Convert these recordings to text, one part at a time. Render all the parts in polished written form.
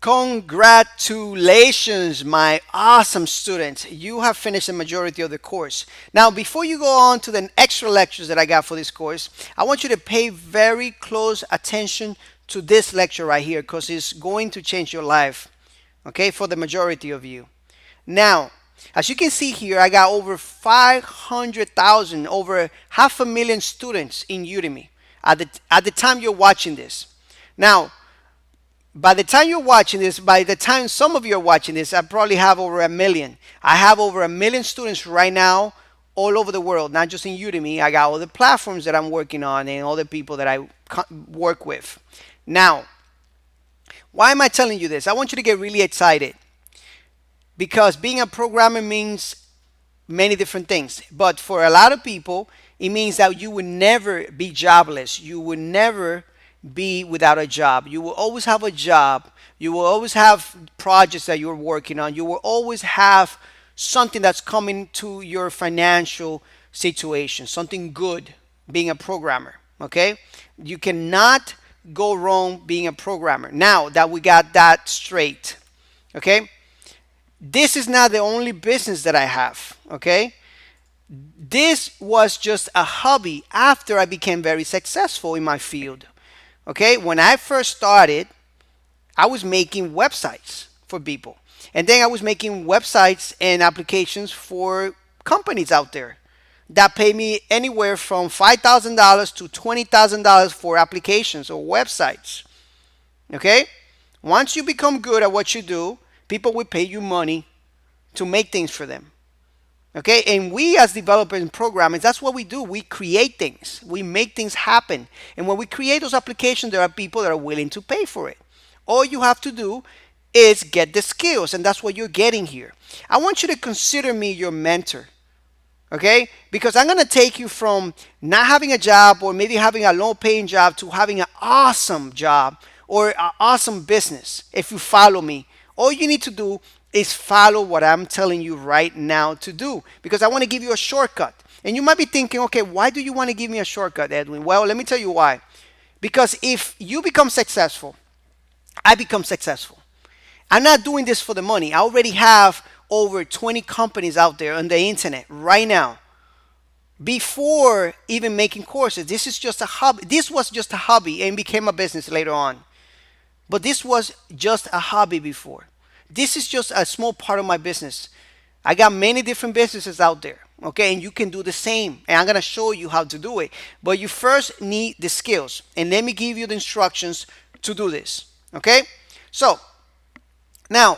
Congratulations, my awesome students. You have finished the majority of the course. Now, before you go on to the extra lectures that I got for this course, I want you to pay very close attention to this lecture right here because it's going to change your life, okay, for the majority of you. Now, as you can see here, I got over 500,000, over 500,000 students in Udemy at the time you're watching this. Now, by the time you're watching this, by the time some of you are watching this, I probably have over 1 million. I have over 1 million students right now all over the world, not just in Udemy. I got all the platforms that I'm working on and all the people that I work with. Now, why am I telling you this? I want you to get really excited because being a programmer means many different things. But for a lot of people, it means that you will never be jobless. You will never be without a job. You will always have a job. You will always have projects that you're working on. You will always have something that's coming to your financial situation, something good being a programmer. Okay? You cannot go wrong being a programmer. Now that we got that straight, okay? This is not the only business that I have, okay? This was just a hobby after I became very successful in my field. Okay, when I first started, I was making websites for people. And then I was making websites and applications for companies out there that pay me anywhere from $5,000 to $20,000 for applications or websites. Okay? Once you become good at what you do, people will pay you money to make things for them. Okay, and we as developers and programmers, that's what we do. We create things. We make things happen. And when we create those applications, there are people that are willing to pay for it. All you have to do is get the skills, and that's what you're getting here. I want you to consider me your mentor. Okay, because I'm going to take you from not having a job or maybe having a low paying job to having an awesome job or an awesome business. If you follow me, all you need to do is follow what I'm telling you right now to do, because I want to give you a shortcut. And you might be thinking, okay, why do you want to give me a shortcut, Edwin? Well, let me tell you why. Because if you become successful, I become successful. I'm not doing this for the money. I already have over 20 companies out there on the internet right now. Before even making courses, this is just a hobby. This was just a hobby and became a business later on. But this was just a hobby before. This is just a small part of my business. I got many different businesses out there, okay? And you can do the same. And I'm going to show you how to do it. But you first need the skills. And let me give you the instructions to do this, okay? So, now,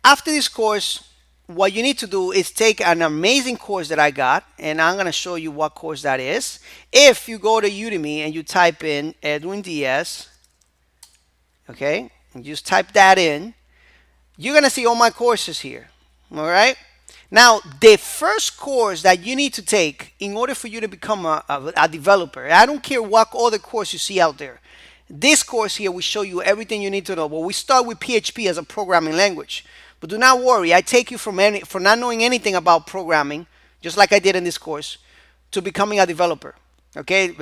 after this course, what you need to do is take an amazing course that I got. And I'm going to show you what course that is. If you go to Udemy and you type in Edwin Diaz, okay? And just type that in. You're going to see all my courses here. All right. Now, the first course that you need to take in order for you to become a developer, I don't care what other course you see out there. This course here will show you everything you need to know. But we start with PHP as a programming language. But do not worry. I take you from not knowing anything about programming, just like I did in this course, to becoming a developer. Okay.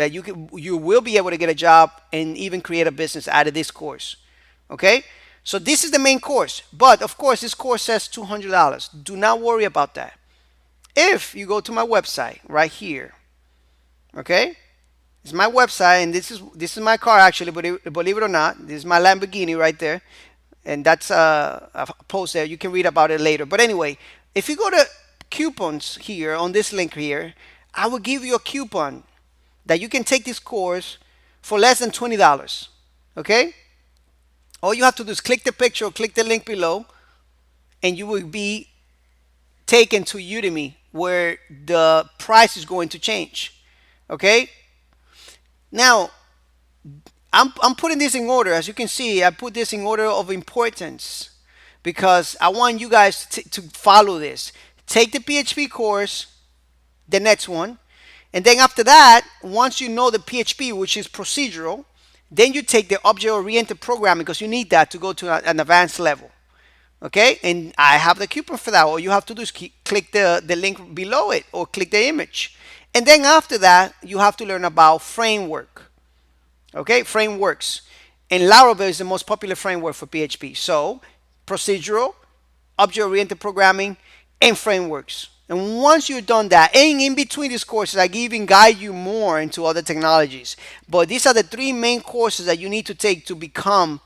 You will be able to get a job and even create a business out of this course. Okay. So this is the main course, but of course this course says $200. Do not worry about that. If you go to my website right here, okay, it's my website, and this is my car actually, but believe it or not, this is my Lamborghini right there, and that's a post there. You can read about it later. But anyway, if you go to coupons here on this link here, I will give you a coupon that you can take this course for less than $20. Okay. All you have to do is click the picture or click the link below, and you will be taken to Udemy where the price is going to change. Okay? Now, I'm putting this in order. As you can see, I put this in order of importance because I want you guys to follow this. Take the PHP course, the next one, and then after that, once you know the PHP, which is procedural, then you take the object-oriented programming because you need that to go to an advanced level. Okay? And I have the coupon for that. All you have to do is click the link below it or click the image. And then after that, you have to learn about framework. Okay? Frameworks. And Laravel is the most popular framework for PHP. So procedural, object-oriented programming, and frameworks. And once you've done that, and in between these courses, I can even guide you more into other technologies. But these are the three main courses that you need to take to become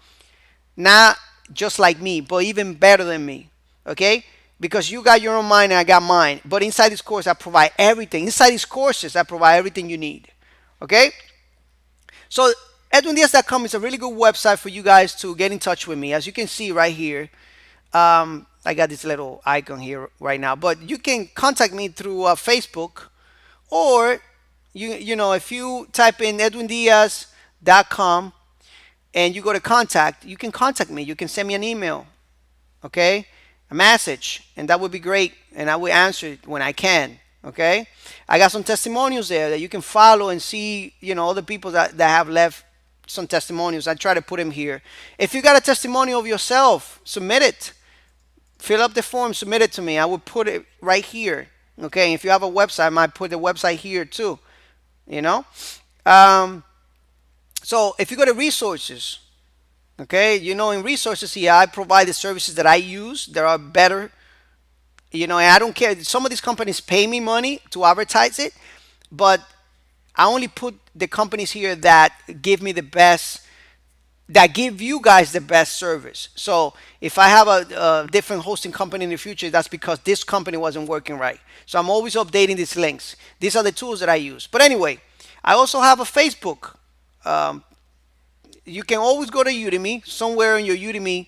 not just like me, but even better than me. Okay? Because you got your own mind and I got mine. But inside this course, I provide everything. Inside these courses, I provide everything you need. Okay? So edwindiaz.com is a really good website for you guys to get in touch with me. As you can see right here, I got this little icon here right now. But you can contact me through Facebook, or you know, if you type in edwindiaz.com and you go to contact, you can contact me. You can send me an email, okay, a message, and that would be great, and I will answer it when I can. Okay, I got some testimonials there that you can follow and see, you know, other people that have left some testimonials. I try to put them here. If you got a testimonial of yourself, submit it. Fill up the form, submit it to me. I will put it right here. Okay, if you have a website, I might put the website here too. You know, so if you go to resources, okay, you know, in resources here, I provide the services that I use that are better. You know, and I don't care. Some of these companies pay me money to advertise it, but I only put the companies here that give me the best, that give you guys the best service. So if I have a different hosting company in the future, that's because this company wasn't working right. So I'm always updating these links. These are the tools that I use. But anyway, I also have a Facebook. You can always go to Udemy. Somewhere in your Udemy,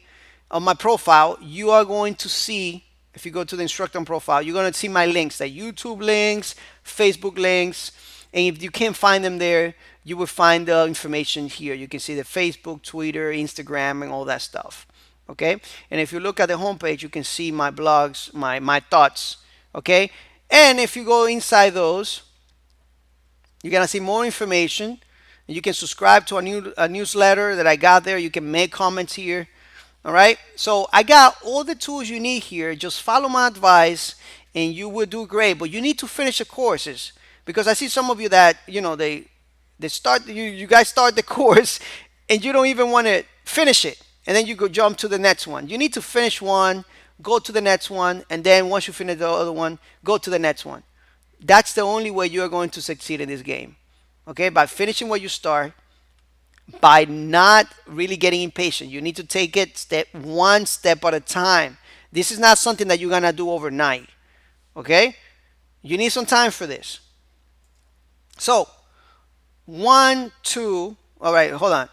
on my profile, you are going to see, if you go to the instructor profile, you're going to see my links, the YouTube links, Facebook links. And if you can't find them there, you will find the information here. You can see the Facebook, Twitter, Instagram, and all that stuff. Okay? And if you look at the homepage, you can see my blogs, my thoughts. Okay? And if you go inside those, you're going to see more information. You can subscribe to a newsletter that I got there. You can make comments here. All right? So I got all the tools you need here. Just follow my advice and you will do great. But you need to finish the courses. Because I see some of you that, you know, they start, you guys start the course and you don't even want to finish it. And then you go jump to the next one. You need to finish one, go to the next one, and then once you finish the other one, go to the next one. That's the only way you're going to succeed in this game. Okay, by finishing what you start, by not really getting impatient. You need to take it one step at a time. This is not something that you're going to do overnight. Okay, you need some time for this. So, 1, 2, all right, hold on.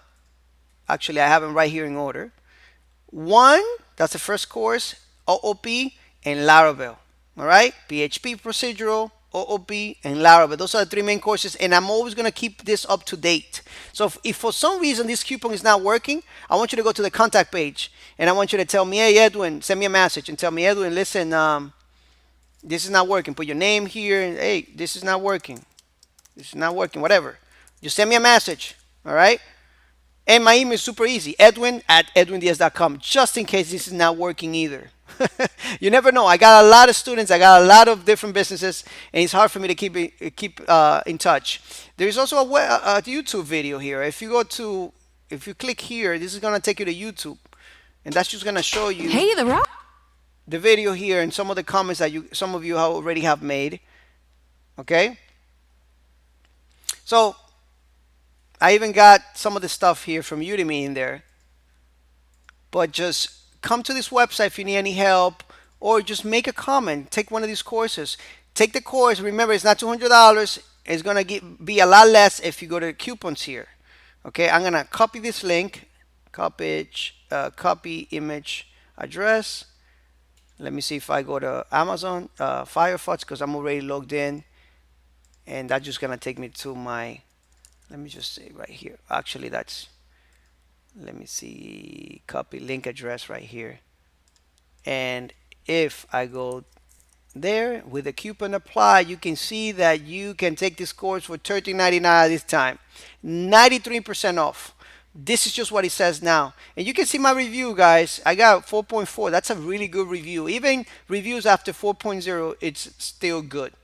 Actually, I have them right here in order. 1, that's the first course, OOP and Laravel. All right, PHP procedural, OOP, and Laravel. Those are the three main courses, and I'm always going to keep this up to date. So if for some reason this coupon is not working, I want you to go to the contact page, and I want you to tell me, hey, Edwin, send me a message and tell me, Edwin, listen, this is not working. Put your name here, and hey, this is not working. This is not working, whatever. Just send me a message, all right? And my email is super easy, edwin@edwindiaz.com, just in case this is not working either. You never know. I got a lot of students. I got a lot of different businesses, and it's hard for me to keep in touch. There is also a YouTube video here. If you click here, this is going to take you to YouTube, and that's just going to show you the video here and some of the comments that some of you already have made. Okay? So I even got some of the stuff here from Udemy in there. But just come to this website if you need any help, or just make a comment. Take one of these courses. Take the course. Remember, it's not $200. It's going to be a lot less if you go to coupons here. Okay, I'm going to copy this link. Copy image address. Let me see if I go to Amazon, Firefox, because I'm already logged in. And that's just going to take me to my, let me just say right here. Actually, let me see, copy link address right here. And if I go there with a coupon apply, you can see that you can take this course for $13.99 at this time. 93% off. This is just what it says now. And you can see my review, guys. I got 4.4. That's a really good review. Even reviews after 4.0, it's still good.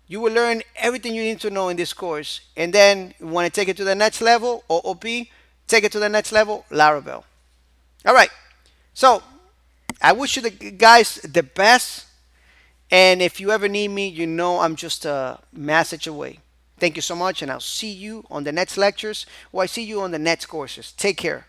You will learn everything you need to know in this course. And then when I take it to the next level, OOP, take it to the next level, Laravel. All right. So I wish you guys the best. And if you ever need me, you know I'm just a message away. Thank you so much, and I'll see you on the next lectures, or I see you on the next courses. Take care.